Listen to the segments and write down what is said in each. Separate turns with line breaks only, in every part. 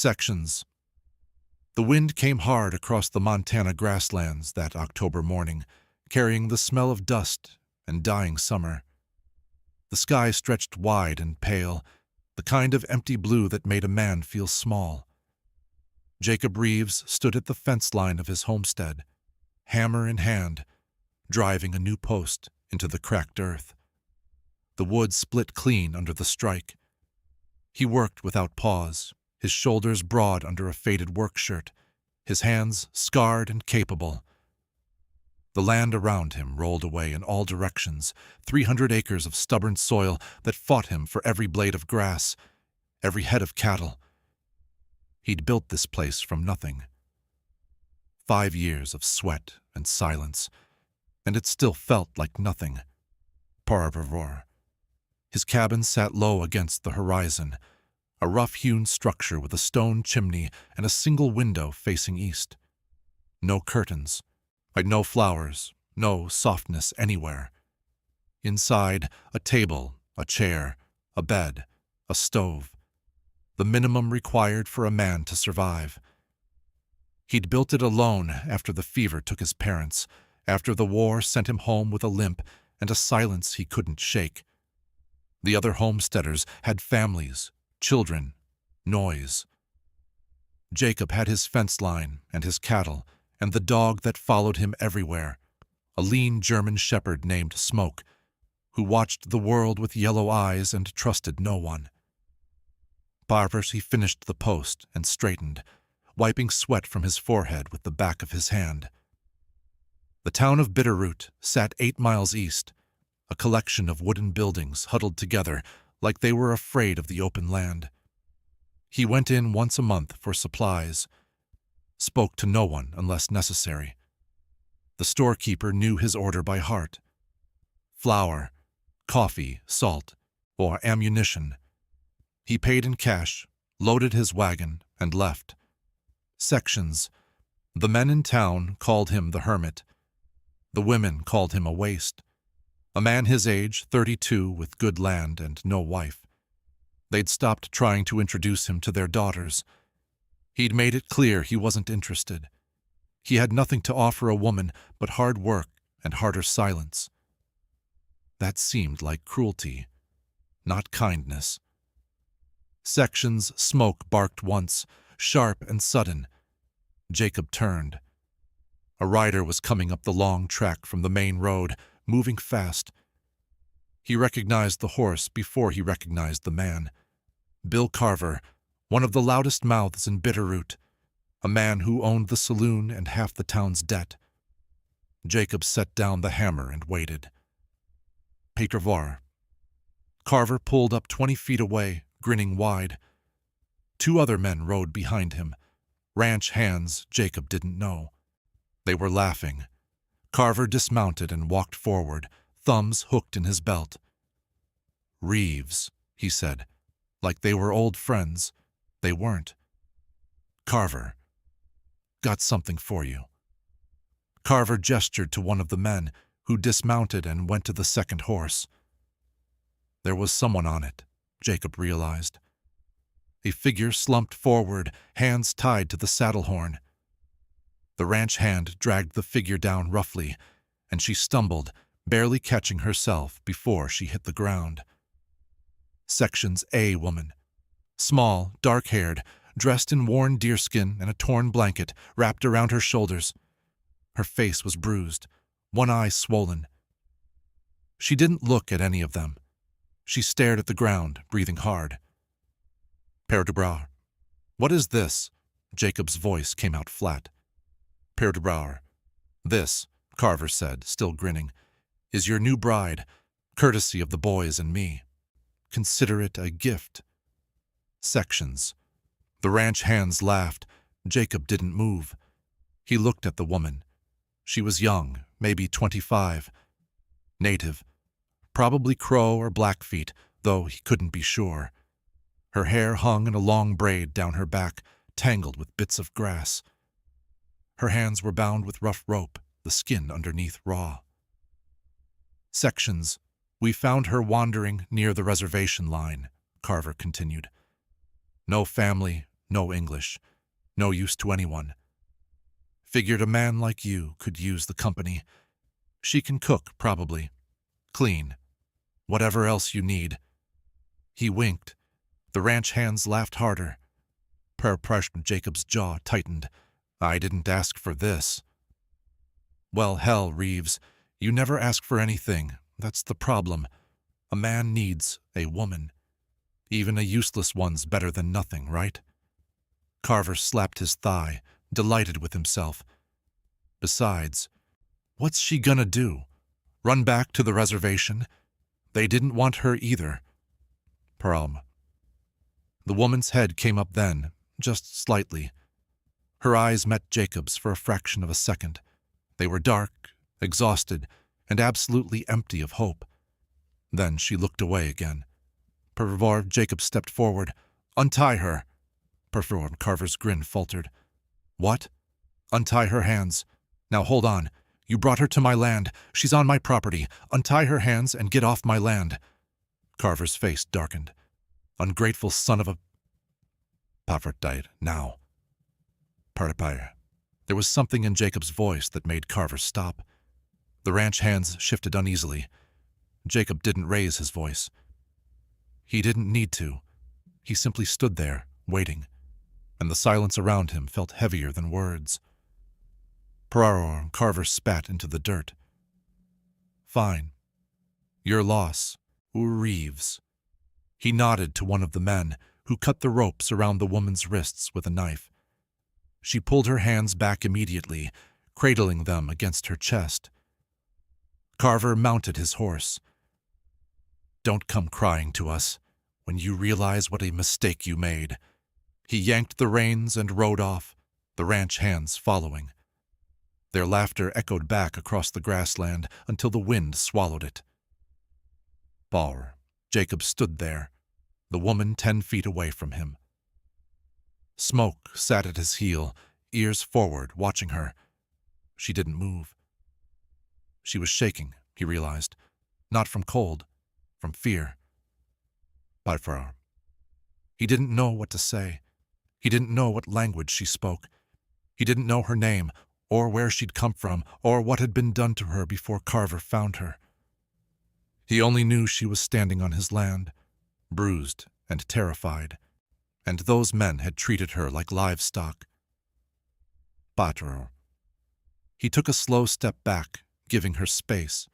Sections. The wind came hard across the Montana grasslands that October morning, carrying the smell of dust and dying summer. The sky stretched wide and pale, the kind of empty blue that made a man feel small. Jacob Reeves stood at the fence line of his homestead, hammer in hand, driving a new post into the cracked earth. The wood split clean under the strike. He worked without pause, his shoulders broad under a faded work shirt, his hands scarred and capable. The land around him rolled away in all directions, 300 acres of stubborn soil that fought him for every blade of grass, every head of cattle. He'd built this place from nothing. 5 years of sweat and silence, and it still felt like nothing. Parvavor. His cabin sat low against the horizon, a rough-hewn structure with a stone chimney and a single window facing east. No curtains, no flowers, no softness anywhere. Inside, a table, a chair, a bed, a stove. The minimum required for a man to survive. He'd built it alone after the fever took his parents, after the war sent him home with a limp and a silence he couldn't shake. The other homesteaders had families, children, noise. Jacob had his fence line and his cattle and the dog that followed him everywhere, a lean German shepherd named Smoke, who watched the world with yellow eyes and trusted no one. Barbers, he finished the post and straightened, wiping sweat from his forehead with the back of his hand. The town of Bitterroot sat 8 miles east, a collection of wooden buildings huddled together like they were afraid of the open land. He went in once a month for supplies, spoke to no one unless necessary. The storekeeper knew his order by heart. Flour, coffee, salt, or ammunition. He paid in cash, loaded his wagon, and left. Sections. The men in town called him the hermit. The women called him a waste. A man his age, 32, with good land and no wife. They'd stopped trying to introduce him to their daughters. He'd made it clear he wasn't interested. He had nothing to offer a woman but hard work and harder silence. That seemed like cruelty, not kindness. Sections. Smoke barked once, sharp and sudden. Jacob turned. A rider was coming up the long track from the main road, moving fast. He recognized the horse before he recognized the man. Bill Carver, one of the loudest mouths in Bitterroot, a man who owned the saloon and half the town's debt. Jacob set down the hammer and waited. Petrovar. Carver pulled up 20 feet away, grinning wide. 2 other men rode behind him, ranch hands Jacob didn't know. They were laughing. Carver dismounted and walked forward, thumbs hooked in his belt. "Reeves," he said, like they were old friends. They weren't. "Carver, got something for you." Carver gestured to one of the men, who dismounted and went to the second horse. There was someone on it, Jacob realized. A figure slumped forward, hands tied to the saddle horn. The ranch hand dragged the figure down roughly, and she stumbled, barely catching herself before she hit the ground. Sections. A woman. Small, dark-haired, dressed in worn deerskin and a torn blanket wrapped around her shoulders. Her face was bruised, one eye swollen. She didn't look at any of them. She stared at the ground, breathing hard. "Père de Bras." "What is this?" Jacob's voice came out flat. "Père de Bras." "This," Carver said, still grinning, "is your new bride, courtesy of the boys and me. Consider it a gift." Sections. The ranch hands laughed. Jacob didn't move. He looked at the woman. She was young, maybe 25. Native. Probably Crow or Blackfeet, though he couldn't be sure. Her hair hung in a long braid down her back, tangled with bits of grass. Her hands were bound with rough rope, the skin underneath raw. Sections. We found her wandering near the reservation line, Carver continued. No family, no English, no use to anyone. Figured a man like you could use the company. She can cook, probably. Clean. Whatever else you need. He winked. The ranch hands laughed harder. Jacob's jaw tightened. I didn't ask for this. Well, hell, Reeves. You never ask for anything. That's the problem. A man needs a woman. Even a useless one's better than nothing, right? Carver slapped his thigh, delighted with himself. Besides, what's she gonna do? Run back to the reservation? They didn't want her either. The woman's head came up then, just slightly. Her eyes met Jacob's for a fraction of a second. They were dark, exhausted, and absolutely empty of hope. Then she looked away again. Jacob stepped forward. Untie her. Carver's grin faltered. What? Untie her hands. Now hold on. You brought her to my land. She's on my property. Untie her hands and get off my land. Carver's face darkened. Ungrateful son of a... Paffer died now. There was something in Jacob's voice that made Carver stop. The ranch hands shifted uneasily. Jacob didn't raise his voice. He didn't need to. He simply stood there, waiting, and the silence around him felt heavier than words. Carver spat into the dirt. Fine. Your loss, Reeves. He nodded to one of the men, who cut the ropes around the woman's wrists with a knife. She pulled her hands back immediately, cradling them against her chest. Carver mounted his horse. Don't come crying to us when you realize what a mistake you made. He yanked the reins and rode off, the ranch hands following. Their laughter echoed back across the grassland until the wind swallowed it. Jacob stood there, the woman 10 feet away from him. Smoke sat at his heel, ears forward, watching her. She didn't move. She was shaking, he realized, not from cold, from fear. He didn't know what to say. He didn't know what language she spoke. He didn't know her name, or where she'd come from, or what had been done to her before Carver found her. He only knew she was standing on his land, bruised and terrified, and those men had treated her like livestock. He took a slow step back, giving her space.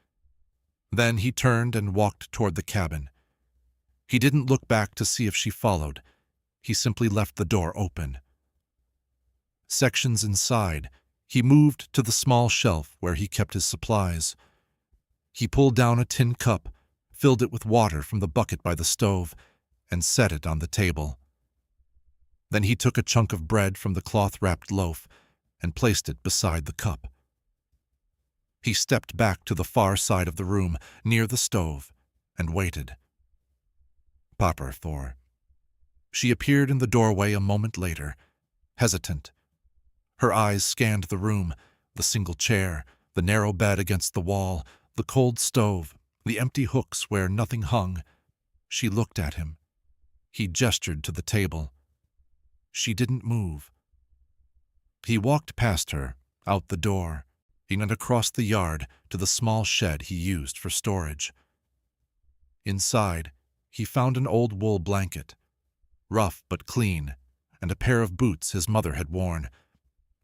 Then he turned and walked toward the cabin. He didn't look back to see if she followed. He simply left the door open. Sections inside, he moved to the small shelf where he kept his supplies. He pulled down a tin cup, filled it with water from the bucket by the stove, and set it on the table. Then he took a chunk of bread from the cloth-wrapped loaf and placed it beside the cup. He stepped back to the far side of the room, near the stove, and waited. She appeared in the doorway a moment later, hesitant. Her eyes scanned the room, the single chair, the narrow bed against the wall, the cold stove, the empty hooks where nothing hung. She looked at him. He gestured to the table. She didn't move. He walked past her, out the door, and across the yard to the small shed he used for storage. Inside, he found an old wool blanket, rough but clean, and a pair of boots his mother had worn,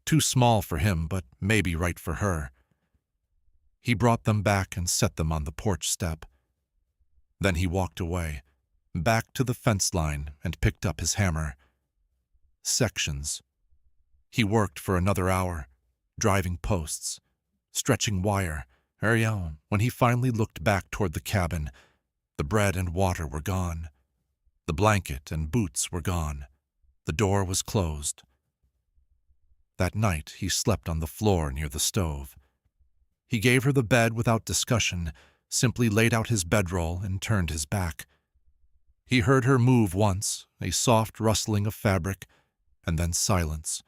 too small for him, but maybe right for her. He brought them back and set them on the porch step. Then he walked away, back to the fence line, and picked up his hammer. Sections. He worked for another hour, driving posts, stretching wire. When he finally looked back toward the cabin, the bread and water were gone. The blanket and boots were gone. The door was closed. That night he slept on the floor near the stove. He gave her the bed without discussion, simply laid out his bedroll and turned his back. He heard her move once, a soft rustling of fabric, and then silence.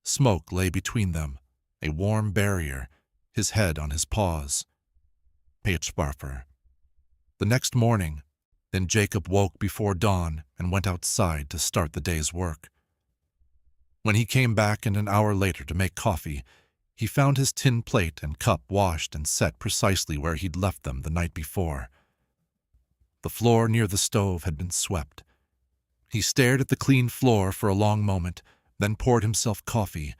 Smoke lay between them, a warm barrier, his head on his paws. The next morning, then Jacob woke before dawn and went outside to start the day's work. When he came back an hour later to make coffee, he found his tin plate and cup washed and set precisely where he'd left them the night before. The floor near the stove had been swept. He stared at the clean floor for a long moment, then poured himself coffee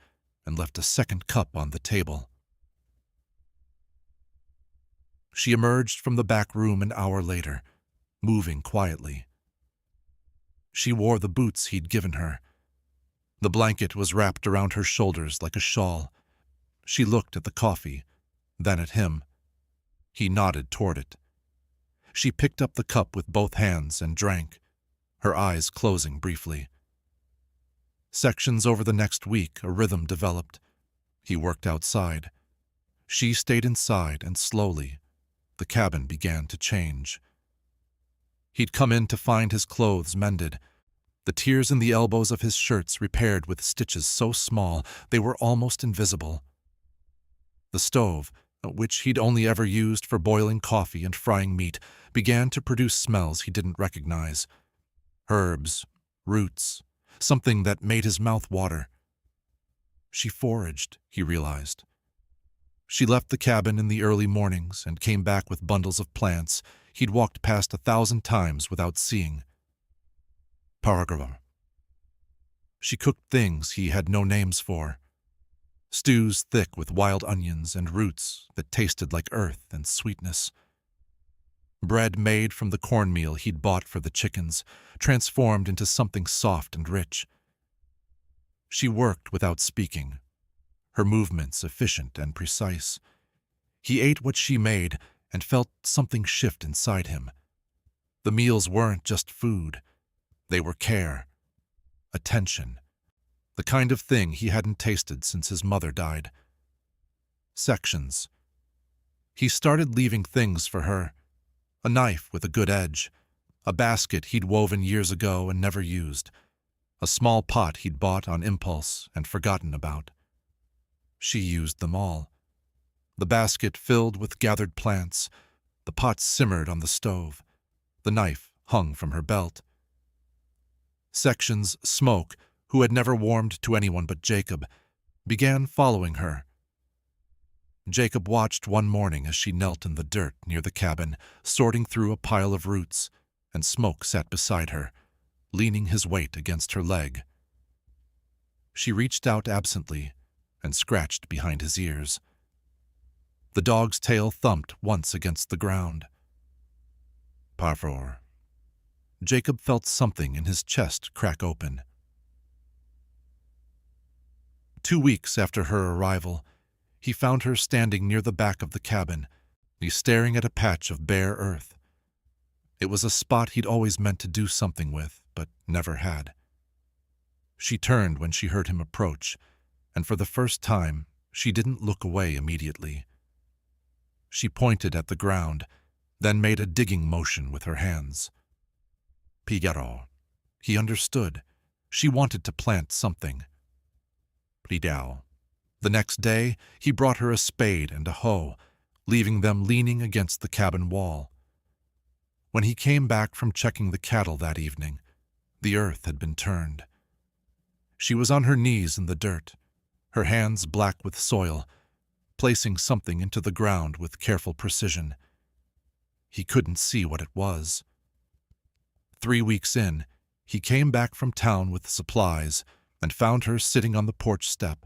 and left a second cup on the table. She emerged from the back room an hour later, moving quietly. She wore the boots he'd given her. The blanket was wrapped around her shoulders like a shawl. She looked at the coffee, then at him. He nodded toward it. She picked up the cup with both hands and drank, her eyes closing briefly. Sections over the next week, a rhythm developed. He worked outside. She stayed inside, and slowly, the cabin began to change. He'd come in to find his clothes mended, the tears in the elbows of his shirts repaired with stitches so small they were almost invisible. The stove, which he'd only ever used for boiling coffee and frying meat, began to produce smells he didn't recognize. Herbs, roots, something that made his mouth water. She foraged, he realized. She left the cabin in the early mornings and came back with bundles of plants he'd walked past 1,000 times without seeing. Paragraph. She cooked things he had no names for. Stews thick with wild onions and roots that tasted like earth and sweetness. Bread made from the cornmeal he'd bought for the chickens, transformed into something soft and rich. She worked without speaking, her movements efficient and precise. He ate what she made and felt something shift inside him. The meals weren't just food. They were care, attention, the kind of thing he hadn't tasted since his mother died. Sections. He started leaving things for her. A knife with a good edge, a basket he'd woven years ago and never used, a small pot he'd bought on impulse and forgotten about. She used them all. The basket filled with gathered plants, the pot simmered on the stove, the knife hung from her belt. Sections Smoke, who had never warmed to anyone but Jacob, began following her. Jacob watched one morning as she knelt in the dirt near the cabin, sorting through a pile of roots, and Smoke sat beside her, leaning his weight against her leg. She reached out absently and scratched behind his ears. The dog's tail thumped once against the ground. Parfour. Jacob felt something in his chest crack open. 2 weeks after her arrival, he found her standing near the back of the cabin, staring at a patch of bare earth. It was a spot he'd always meant to do something with, but never had. She turned when she heard him approach, and for the first time, she didn't look away immediately. She pointed at the ground, then made a digging motion with her hands. Pigaro. He understood. She wanted to plant something. Pridao. The next day, he brought her a spade and a hoe, leaving them leaning against the cabin wall. When he came back from checking the cattle that evening, the earth had been turned. She was on her knees in the dirt, her hands black with soil, placing something into the ground with careful precision. He couldn't see what it was. 3 weeks in, he came back from town with supplies and found her sitting on the porch step,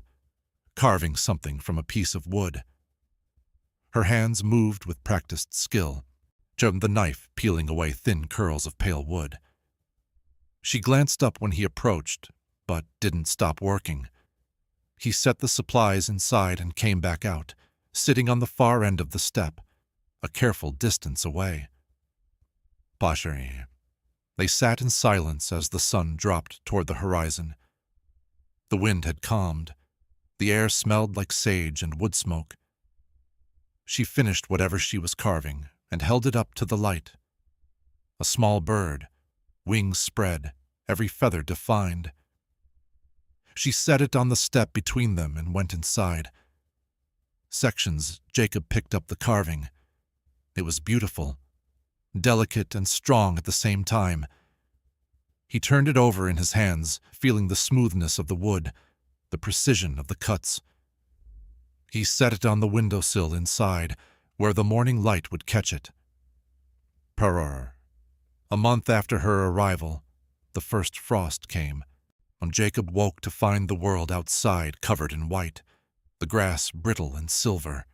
carving something from a piece of wood. Her hands moved with practiced skill, the knife peeling away thin curls of pale wood. She glanced up when he approached, but didn't stop working. He set the supplies inside and came back out, sitting on the far end of the step, a careful distance away. Pashari. They sat in silence as the sun dropped toward the horizon. The wind had calmed. The air smelled like sage and wood smoke. She finished whatever she was carving and held it up to the light. A small bird, wings spread, every feather defined. She set it on the step between them and went inside. Sections, Jacob picked up the carving. It was beautiful, delicate and strong at the same time. He turned it over in his hands, feeling the smoothness of the wood, the precision of the cuts. He set it on the windowsill inside, where the morning light would catch it. Purr. A month after her arrival, the first frost came, and Jacob woke to find the world outside covered in white, the grass brittle and silver.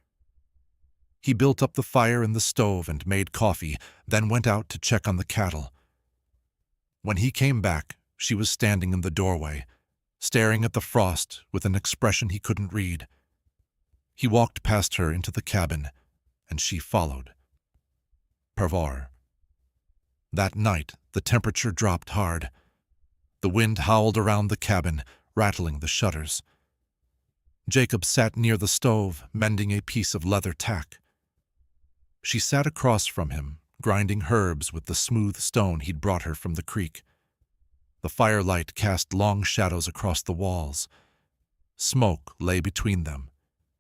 He built up the fire in the stove and made coffee, then went out to check on the cattle. When he came back, she was standing in the doorway, staring at the frost with an expression he couldn't read. He walked past her into the cabin, and she followed. Pervar. That night, the temperature dropped hard. The wind howled around the cabin, rattling the shutters. Jacob sat near the stove, mending a piece of leather tack. She sat across from him, grinding herbs with the smooth stone he'd brought her from the creek. The firelight cast long shadows across the walls. Smoke lay between them,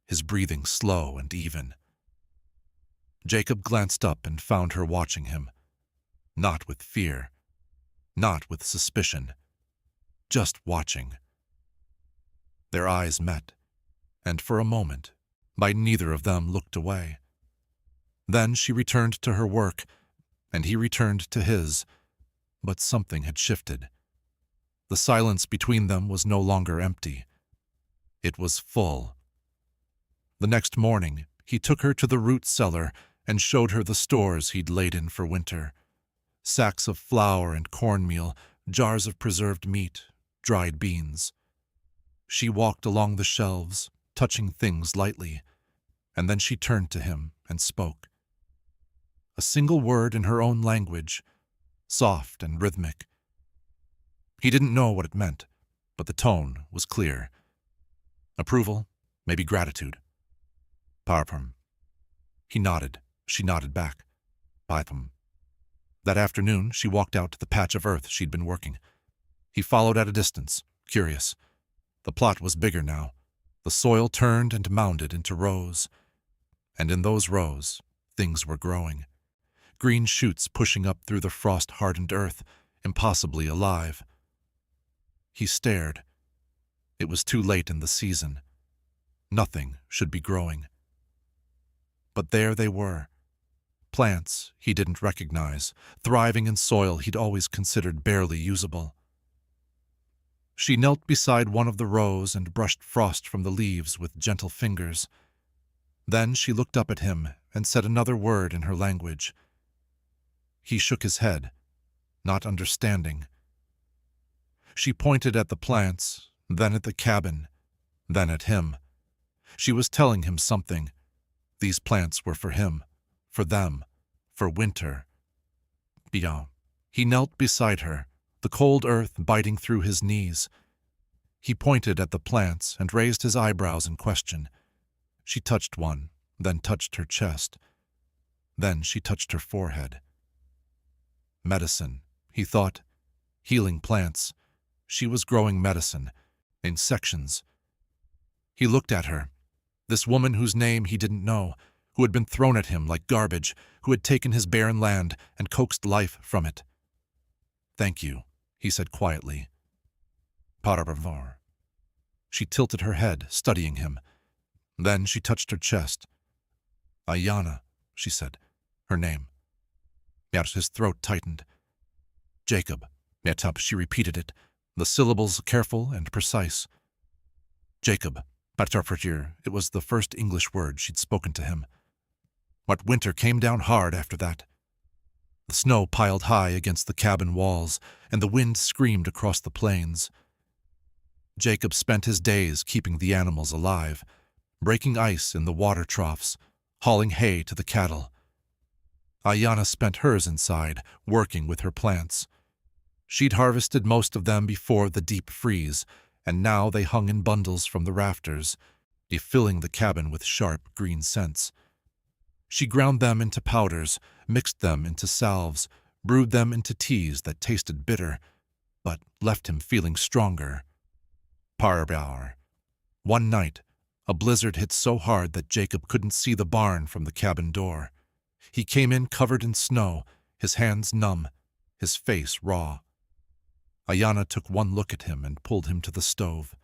his breathing slow and even. Jacob glanced up and found her watching him. Not with fear, not with suspicion, just watching. Their eyes met, and for a moment, neither of them looked away. Then she returned to her work, and he returned to his, but something had shifted. The silence between them was no longer empty. It was full. The next morning, he took her to the root cellar and showed her the stores he'd laid in for winter. Sacks of flour and cornmeal, jars of preserved meat, dried beans. She walked along the shelves, touching things lightly, and then she turned to him and spoke. A single word in her own language, soft and rhythmic. He didn't know what it meant, but the tone was clear. Approval, maybe gratitude. Parpum. He nodded. She nodded back. Pythum. That afternoon, she walked out to the patch of earth she'd been working. He followed at a distance, curious. The plot was bigger now. The soil turned and mounded into rows. And in those rows, things were growing. Green shoots pushing up through the frost-hardened earth, impossibly alive. He stared. It was too late in the season. Nothing should be growing. But there they were. Plants he didn't recognize, thriving in soil he'd always considered barely usable. She knelt beside one of the rows and brushed frost from the leaves with gentle fingers. Then she looked up at him and said another word in her language. He shook his head, not understanding. She pointed at the plants, then at the cabin, then at him. She was telling him something. These plants were for him, for them, for winter. Bien. He knelt beside her, the cold earth biting through his knees. He pointed at the plants and raised his eyebrows in question. She touched one, then touched her chest. Then she touched her forehead. Medicine, he thought. Healing plants. She was growing medicine, in sections. He looked at her, this woman whose name he didn't know, who had been thrown at him like garbage, who had taken his barren land and coaxed life from it. Thank you, he said quietly. Parabar. She tilted her head, studying him. Then she touched her chest. Ayana, she said, her name. His throat tightened. Jacob, Metap, she repeated it, the syllables careful and precise. Jacob, Patarfratir, it was the first English word she'd spoken to him. What winter came down hard after that. The snow piled high against the cabin walls, and the wind screamed across the plains. Jacob spent his days keeping the animals alive, breaking ice in the water troughs, hauling hay to the cattle. Ayana spent hers inside, working with her plants. She'd harvested most of them before the deep freeze, and now they hung in bundles from the rafters, filling the cabin with sharp green scents. She ground them into powders, mixed them into salves, brewed them into teas that tasted bitter, but left him feeling stronger. Parbar. One night, a blizzard hit so hard that Jacob couldn't see the barn from the cabin door. He came in covered in snow, his hands numb, his face raw. Ayana took one look at him and pulled him to the stove.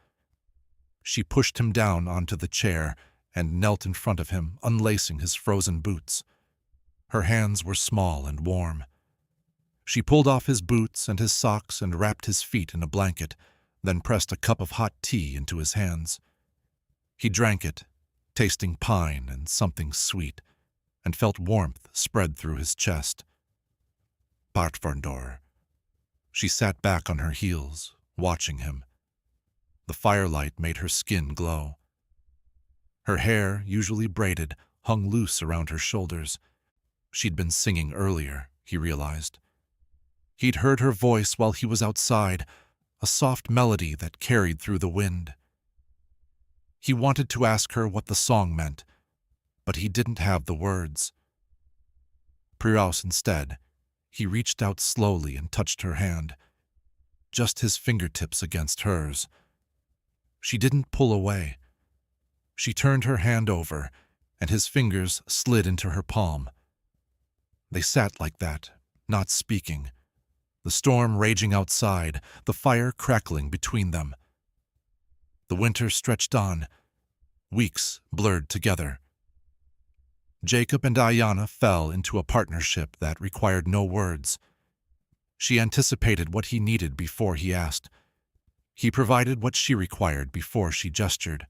She pushed him down onto the chair and knelt in front of him, unlacing his frozen boots. Her hands were small and warm. She pulled off his boots and his socks and wrapped his feet in a blanket, then pressed a cup of hot tea into his hands. He drank it, tasting pine and something sweet, and felt warmth spread through his chest. Partvardor. She sat back on her heels, watching him. The firelight made her skin glow. Her hair, usually braided, hung loose around her shoulders. She'd been singing earlier, he realized. He'd heard her voice while he was outside, a soft melody that carried through the wind. He wanted to ask her what the song meant, but he didn't have the words. Priaus instead, he reached out slowly and touched her hand, just his fingertips against hers. She didn't pull away. She turned her hand over, and his fingers slid into her palm. They sat like that, not speaking, the storm raging outside, the fire crackling between them. The winter stretched on, weeks blurred together. Jacob and Ayanna fell into a partnership that required no words. She anticipated what he needed before he asked. He provided what she required before she gestured.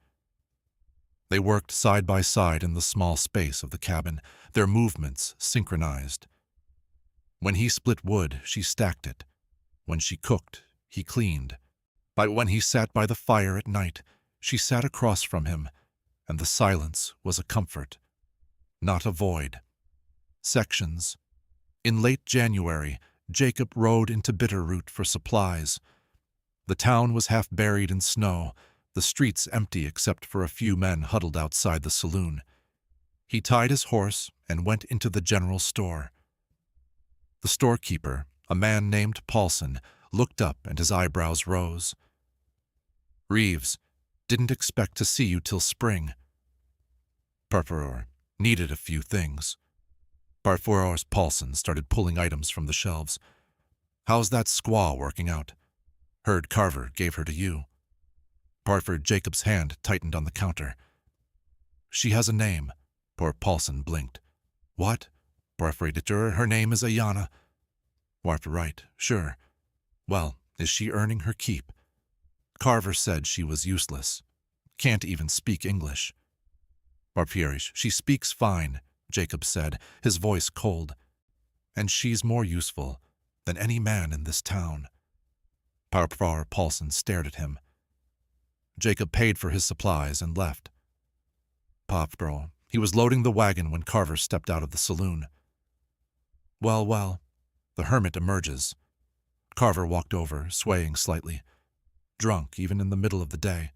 They worked side by side in the small space of the cabin, their movements synchronized. When he split wood, she stacked it. When she cooked, he cleaned. When he sat by the fire at night, she sat across from him, and the silence was a comfort, not a void. Sections. In late January, Jacob rode into Bitterroot for supplies. The town was half buried in snow, the streets empty except for a few men huddled outside the saloon. He tied his horse and went into the general store. The storekeeper, a man named Paulson, looked up and his eyebrows rose. "Reeves, didn't expect to see you till spring." Parfuror needed a few things. Parfuror's Paulson started pulling items from the shelves. "How's that squaw working out? Heard Carver gave her to you." Parford Jacob's hand tightened on the counter. "She has a name." Poor Paulson blinked. "What?" Parford, "Her name is Ayanna." Parford, "Right, sure. Well, is she earning her keep?" Carver said she was useless. Can't even speak English. Parfurish, "She speaks fine," Jacob said, his voice cold. "And she's more useful than any man in this town." Parfar Paulson stared at him. Jacob paid for his supplies and left. Pavbro, he was loading the wagon when Carver stepped out of the saloon. Well, the hermit emerges." Carver walked over, swaying slightly. "Drunk, even in the middle of the day."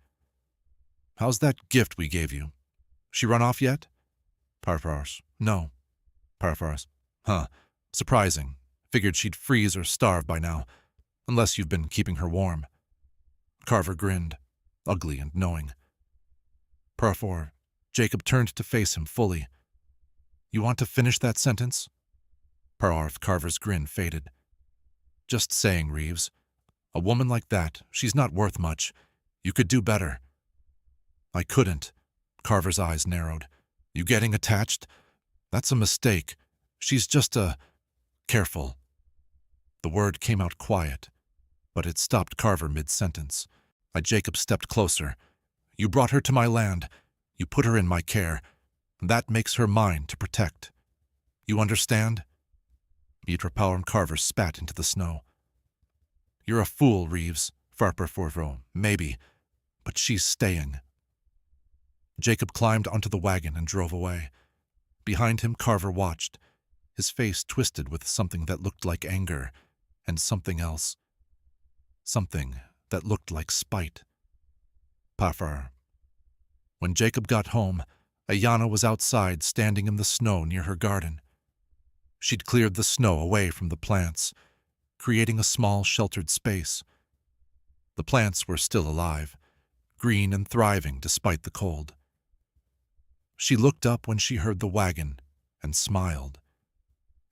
"How's that gift we gave you? She run off yet?" Parfars, "No." Parfars, "Huh, surprising. Figured she'd freeze or starve by now, unless you've been keeping her warm." Carver grinned, ugly and knowing. Parfor, Jacob turned to face him fully. "You want to finish that sentence?" Pararth Carver's grin faded. "Just saying, Reeves. A woman like that, she's not worth much. You could do better." "I couldn't." Carver's eyes narrowed. "You getting attached? That's a mistake. She's just a... Careful." The word came out quiet, but it stopped Carver mid-sentence. Jacob stepped closer. "You brought her to my land. You put her in my care. That makes her mine to protect. You understand?" Yitrapaurum Carver spat into the snow. "You're a fool, Reeves. Farperforvo, maybe. But she's staying." Jacob climbed onto the wagon and drove away. Behind him, Carver watched, his face twisted with something that looked like anger, and something else. Something that looked like spite. Pafar. When Jacob got home, Ayanna was outside standing in the snow near her garden. She'd cleared the snow away from the plants, creating a small sheltered space. The plants were still alive, green and thriving despite the cold. She looked up when she heard the wagon and smiled.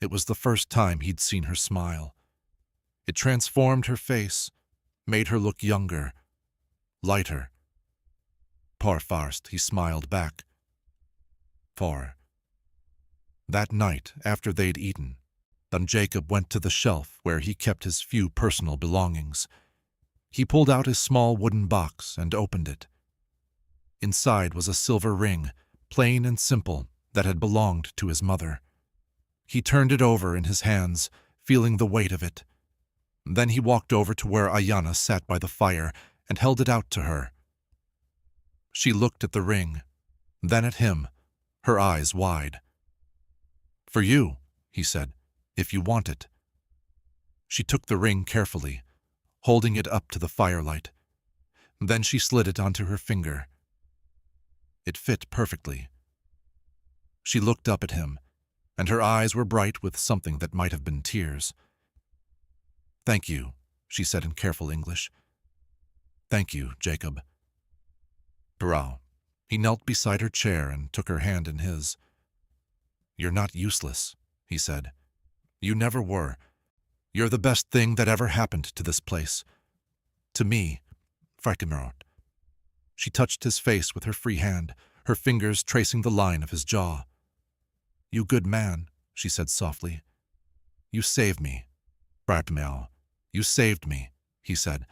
It was the first time he'd seen her smile. It transformed her face, made her look younger, lighter. Parfarst, he smiled back. For that night, after they'd eaten, then Jacob went to the shelf where he kept his few personal belongings. He pulled out his small wooden box and opened it. Inside was a silver ring, plain and simple, that had belonged to his mother. He turned it over in his hands, feeling the weight of it. Then he walked over to where Ayana sat by the fire and held it out to her. She looked at the ring, then at him, her eyes wide. "For you," he said, "if you want it." She took the ring carefully, holding it up to the firelight. Then she slid it onto her finger. It fit perfectly. She looked up at him, and her eyes were bright with something that might have been tears. "Thank you," she said in careful English. "Thank you, Jacob." Barrow. He knelt beside her chair and took her hand in his. "You're not useless," he said. "You never were. You're the best thing that ever happened to this place. To me, Farkimerot." She touched his face with her free hand, her fingers tracing the line of his jaw. "You good man," she said softly. "You saved me." "Bratmel, you saved me," he said.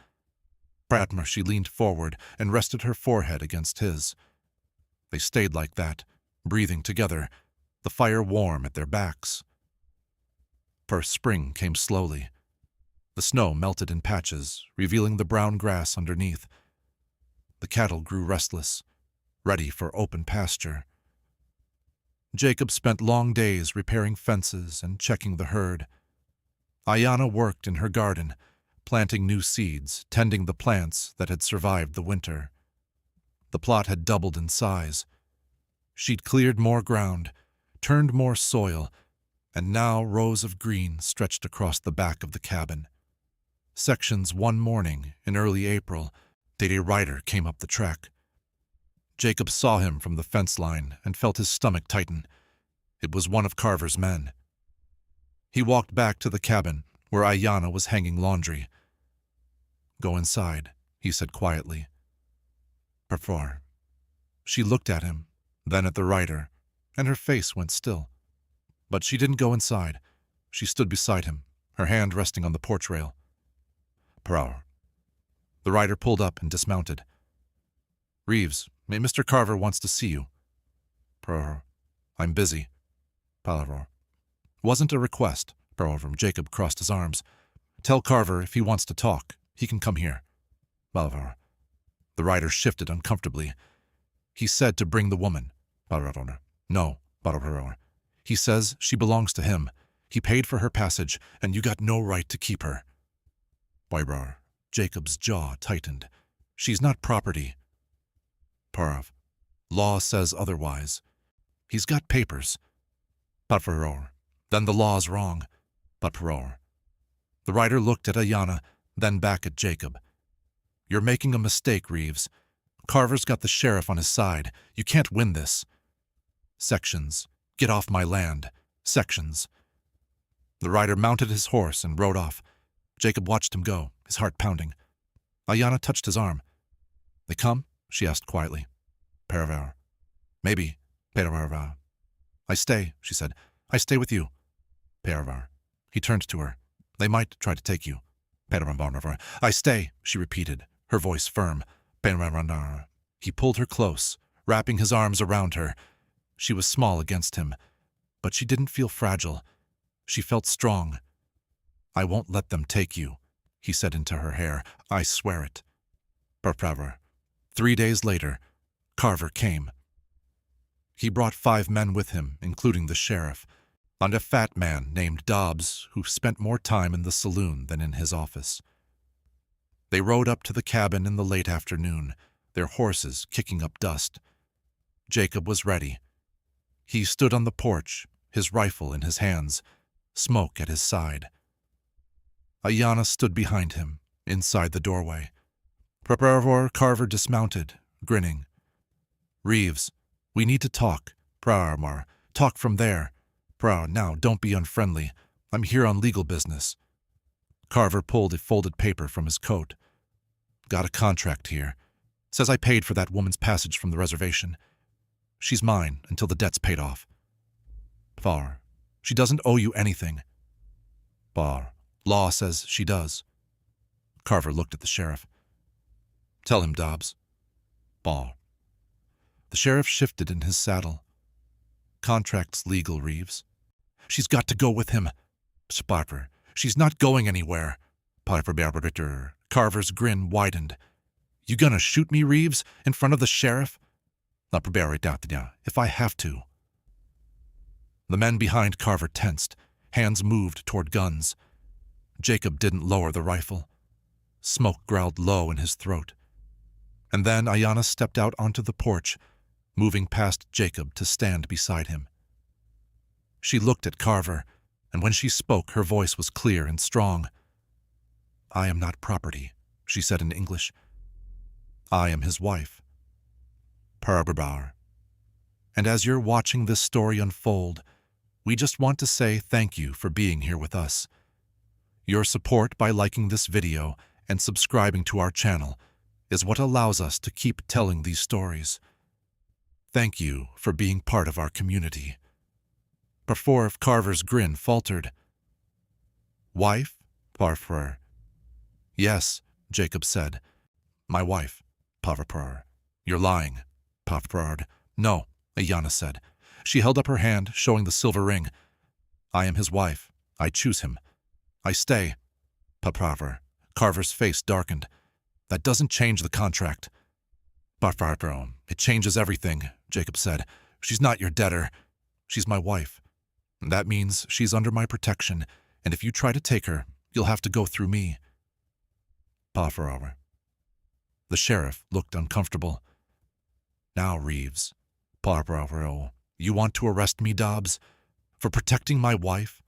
Bratmer, she leaned forward and rested her forehead against his. They stayed like that, breathing together, the fire warm at their backs. First spring came slowly. The snow melted in patches, revealing the brown grass underneath. The cattle grew restless, ready for open pasture. Jacob spent long days repairing fences and checking the herd. Ayana worked in her garden, planting new seeds, tending the plants that had survived the winter. The plot had doubled in size. She'd cleared more ground, turned more soil, and now rows of green stretched across the back of the cabin. Sections one morning, in early April, a rider came up the track. Jacob saw him from the fence line and felt his stomach tighten. It was one of Carver's men. He walked back to the cabin, where Ayana was hanging laundry. "Go inside," he said quietly. "Before." She looked at him, then at the rider, and her face went still. But she didn't go inside. She stood beside him, her hand resting on the porch rail. "Paror." The rider pulled up and dismounted. "Reeves, Mr. Carver wants to see you." "Paror, I'm busy." "Paror." "Wasn't a request." Paror. Jacob crossed his arms. "Tell Carver if he wants to talk, he can come here." "Paror." The rider shifted uncomfortably. "He said to bring the woman." "Paror." "No." "Paror." "He says she belongs to him. He paid for her passage, and you got no right to keep her." "Paror." Jacob's jaw tightened. "She's not property." "Parov. Law says otherwise. He's got papers." "Paror. Then the law's wrong." "Paror." The rider looked at Ayana, then back at Jacob. "You're making a mistake, Reeves. Carver's got the sheriff on his side. You can't win this." "Sections. Get off my land. Sections." The rider mounted his horse and rode off. Jacob watched him go, his heart pounding. Ayana touched his arm. "They come?" she asked quietly. "Paravar." "Maybe." "Paravar." "I stay," she said. "I stay with you." "Paravar." He turned to her. "They might try to take you." "Paravar." "I stay," she repeated, her voice firm. "Paravar." He pulled her close, wrapping his arms around her. She was small against him, but she didn't feel fragile. She felt strong. "I won't let them take you," he said into her hair. "I swear it." Paravar. 3 days later, Carver came. He brought 5 men with him, including the sheriff, and a fat man named Dobbs who spent more time in the saloon than in his office. They rode up to the cabin in the late afternoon, their horses kicking up dust. Jacob was ready. He stood on the porch, his rifle in his hands, smoke at his side. Ayana stood behind him, inside the doorway. Paravar. Carver dismounted, grinning. "Reeves, we need to talk. Paravar. Talk from there. Now, don't be unfriendly. I'm here on legal business." Carver pulled a folded paper from his coat. "Got a contract here. Says I paid for that woman's passage from the reservation. She's mine until the debt's paid off. Far. She doesn't owe you anything. Bar. Law says she does. Carver looked at the sheriff. Tell him, Dobbs. Bar. The sheriff shifted in his saddle. Contract's legal, Reeves. She's got to go with him. Sparper. She's not going anywhere. Piper. Carver's grin widened. You gonna shoot me, Reeves, in front of the sheriff? If I have to. The men behind Carver tensed. Hands moved toward guns. Jacob didn't lower the rifle. Smoke growled low in his throat. And then Ayanna stepped out onto the porch, moving past Jacob to stand beside him. She looked at Carver, and when she spoke, her voice was clear and strong. I am not property, she said in English. I am his wife. Parabar. And as you're watching this story unfold, we just want to say thank you for being here with us. Your support by liking this video and subscribing to our channel is what allows us to keep telling these stories. Thank you for being part of our community. Before Carver's grin faltered. Wife? Parfrer. Yes, Jacob said. My wife. Parfrer. You're lying. Parfrer. No, Ayanna said. She held up her hand, showing the silver ring. I am his wife. I choose him. I stay. Parfrer. Carver's face darkened. That doesn't change the contract. Parfrer. It changes everything, Jacob said. She's not your debtor. She's my wife. That means she's under my protection, and if you try to take her, you'll have to go through me. Parfrer. The sheriff looked uncomfortable. Now, Reeves. Parfrer. You want to arrest me, Dobbs? For protecting my wife?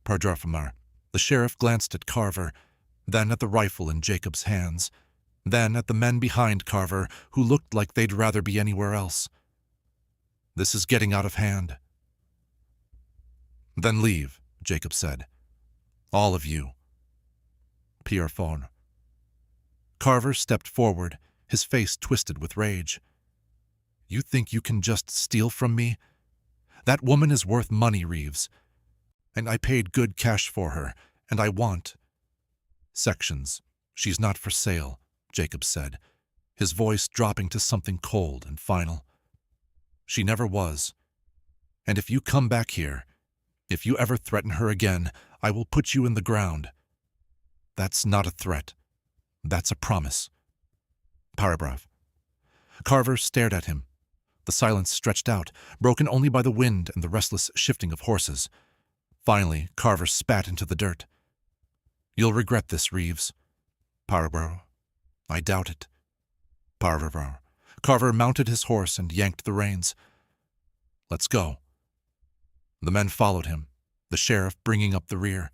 Pardrafamar. The sheriff glanced at Carver, then at the rifle in Jacob's hands, then at the men behind Carver who looked like they'd rather be anywhere else. This is getting out of hand. Then leave, Jacob said. All of you. Pierre phone. Carver stepped forward, his face twisted with rage. You think you can just steal from me? That woman is worth money, Reeves. And I paid good cash for her, and I want... Sections. She's not for sale, Jacob said, his voice dropping to something cold and final. She never was. And if you come back here, if you ever threaten her again, I will put you in the ground. That's not a threat. That's a promise. Paragraph. Carver stared at him. The silence stretched out, broken only by the wind and the restless shifting of horses. Finally, Carver spat into the dirt. You'll regret this, Reeves. Paragraph. I doubt it. Paragraph. Carver mounted his horse and yanked the reins. Let's go. The men followed him, the sheriff bringing up the rear.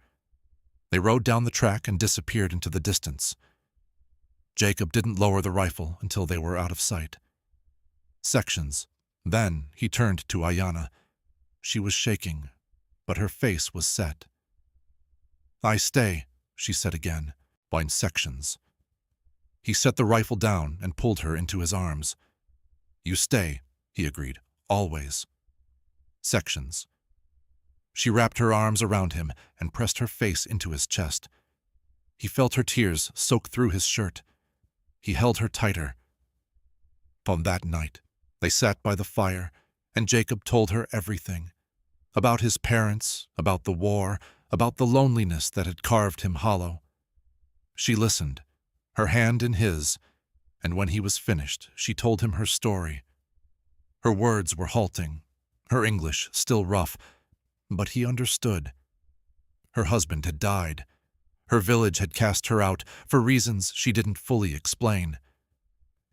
They rode down the track and disappeared into the distance. Jacob didn't lower the rifle until they were out of sight. Sections. Then he turned to Ayanna. She was shaking, but her face was set. I stay, she said again, in sections. He set the rifle down and pulled her into his arms. You stay, he agreed, always. Sections. She wrapped her arms around him and pressed her face into his chest. He felt her tears soak through his shirt. He held her tighter. On that night, they sat by the fire, and Jacob told her everything. About his parents, about the war, about the loneliness that had carved him hollow. She listened, her hand in his, and when he was finished, she told him her story. Her words were halting, her English still rough, but he understood. Her husband had died. Her village had cast her out for reasons she didn't fully explain.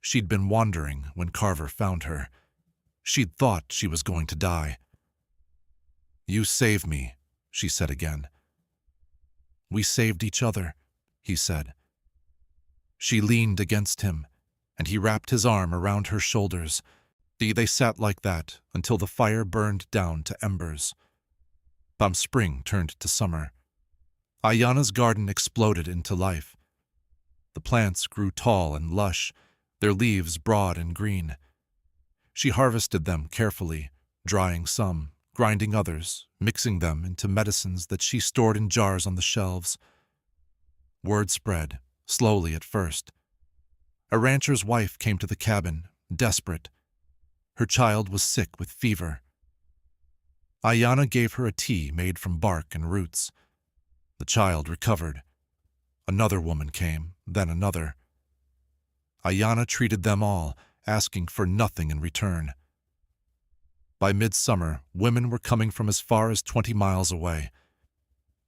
She'd been wandering when Carver found her. She'd thought she was going to die. You saved me, she said again. We saved each other, he said. She leaned against him, and he wrapped his arm around her shoulders. They sat like that until the fire burned down to embers. Spring turned to summer. Ayanna's garden exploded into life. The plants grew tall and lush, their leaves broad and green. She harvested them carefully, drying some, grinding others, mixing them into medicines that she stored in jars on the shelves. Word spread, slowly at first. A rancher's wife came to the cabin, desperate. Her child was sick with fever. Ayana gave her a tea made from bark and roots. The child recovered. Another woman came, then another. Ayana treated them all, asking for nothing in return. By midsummer, women were coming from as far as 20 miles away.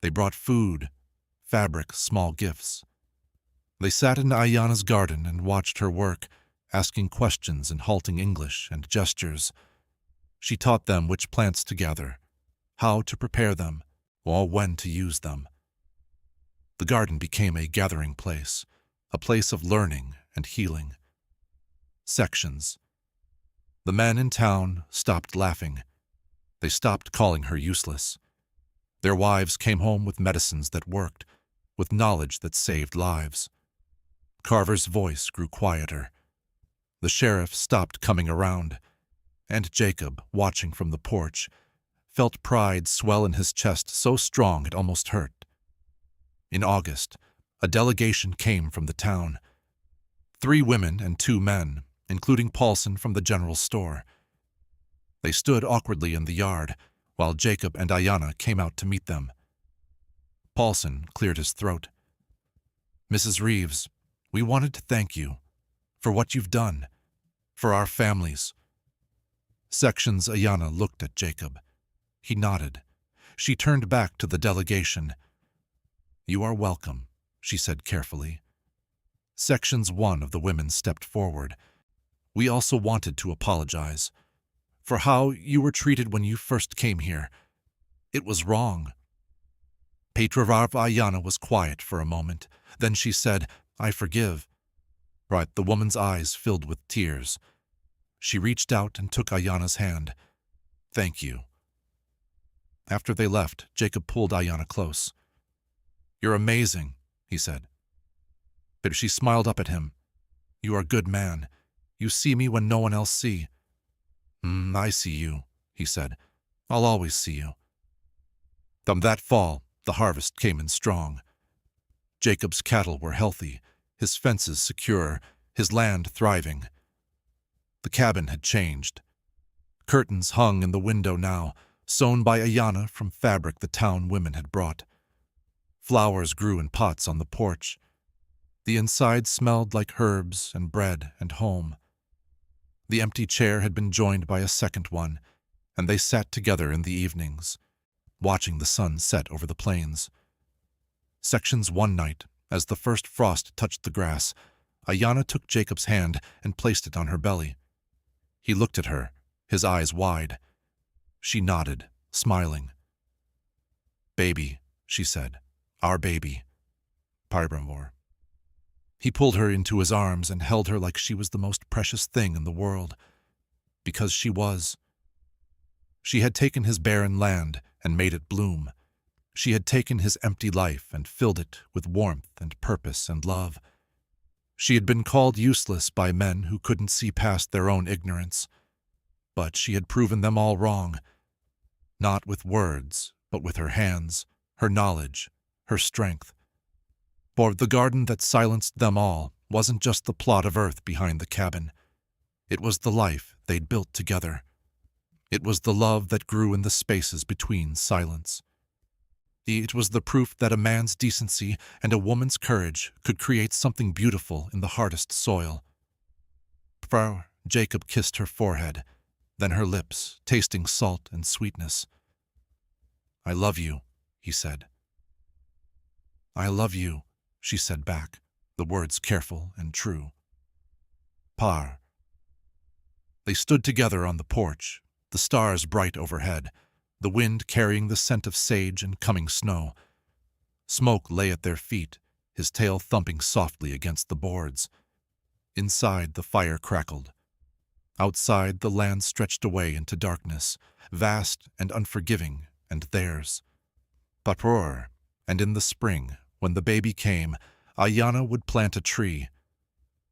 They brought food, fabric, small gifts. They sat in Ayana's garden and watched her work, asking questions in halting English and gestures. She taught them which plants to gather, how to prepare them, or when to use them. The garden became a gathering place, a place of learning and healing. Sections. The men in town stopped laughing. They stopped calling her useless. Their wives came home with medicines that worked, with knowledge that saved lives. Carver's voice grew quieter. The sheriff stopped coming around, and Jacob, watching from the porch, felt pride swell in his chest so strong it almost hurt. In August, a delegation came from the town. 3 women and 2 men, including Paulson from the general store. They stood awkwardly in the yard, while Jacob and Ayana came out to meet them. Paulson cleared his throat. "Mrs. Reeves, we wanted to thank you for what you've done, for our families." Sections Ayana looked at Jacob. He nodded. She turned back to the delegation. "You are welcome," she said carefully. Sections 1 of the women stepped forward. "We also wanted to apologize for how you were treated when you first came here. It was wrong." Patriarch Ayana was quiet for a moment. Then she said, "I forgive." Right, the woman's eyes filled with tears. She reached out and took Ayana's hand. "Thank you." After they left, Jacob pulled Ayana close. "You're amazing," he said. But she smiled up at him. "You are a good man. You see me when no one else see." I see you," he said. "I'll always see you." From that fall, the harvest came in strong. Jacob's cattle were healthy, his fences secure, his land thriving. The cabin had changed. Curtains hung in the window now, sewn by Ayana from fabric the town women had brought. Flowers grew in pots on the porch. The inside smelled like herbs and bread and home. The empty chair had been joined by a second one, and they sat together in the evenings, watching the sun set over the plains. Sections 1 night, as the first frost touched the grass, Ayana took Jacob's hand and placed it on her belly. He looked at her, his eyes wide. She nodded, smiling. "Baby," she said, "our baby." Pyramor. He pulled her into his arms and held her like she was the most precious thing in the world, because she was. She had taken his barren land and made it bloom. She had taken his empty life and filled it with warmth and purpose and love. She had been called useless by men who couldn't see past their own ignorance, but she had proven them all wrong, not with words, but with her hands, her knowledge, her strength. For the garden that silenced them all wasn't just the plot of earth behind the cabin. It was the life they'd built together. It was the love that grew in the spaces between silence. It was the proof that a man's decency and a woman's courage could create something beautiful in the hardest soil. Frau Jacob kissed her forehead, then her lips, tasting salt and sweetness. "I love you," he said. "I love you," she said back, the words careful and true. Par. They stood together on the porch, the stars bright overhead, the wind carrying the scent of sage and coming snow. Smoke lay at their feet, his tail thumping softly against the boards. Inside, the fire crackled. Outside, the land stretched away into darkness, vast and unforgiving, and theirs. Papror, and in the spring, when the baby came, Ayana would plant a tree,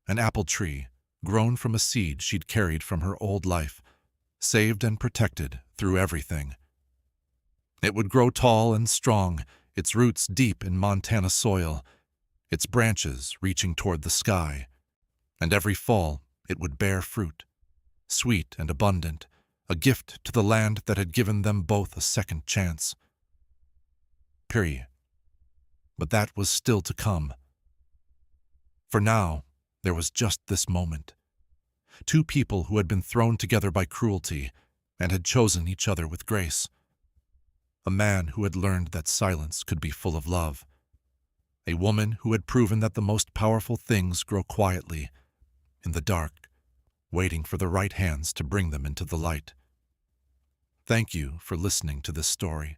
an apple tree, grown from a seed she'd carried from her old life, saved and protected through everything. It would grow tall and strong, its roots deep in Montana soil, its branches reaching toward the sky, and every fall it would bear fruit, sweet and abundant, a gift to the land that had given them both a second chance. Period. But that was still to come. For now, there was just this moment. Two people who had been thrown together by cruelty and had chosen each other with grace. A man who had learned that silence could be full of love. A woman who had proven that the most powerful things grow quietly, in the dark, waiting for the right hands to bring them into the light. Thank you for listening to this story.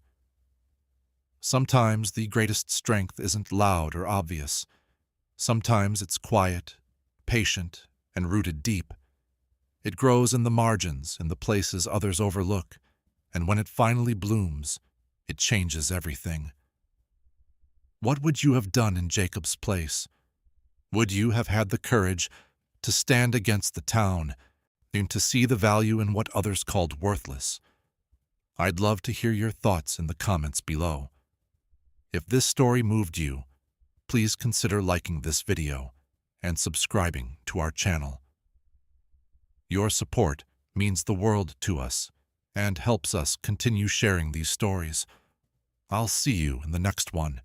Sometimes the greatest strength isn't loud or obvious. Sometimes it's quiet, patient, and rooted deep. It grows in the margins, in the places others overlook, and when it finally blooms, it changes everything. What would you have done in Jacob's place? Would you have had the courage to stand against the town and to see the value in what others called worthless? I'd love to hear your thoughts in the comments below. If this story moved you, please consider liking this video and subscribing to our channel. Your support means the world to us and helps us continue sharing these stories. I'll see you in the next one.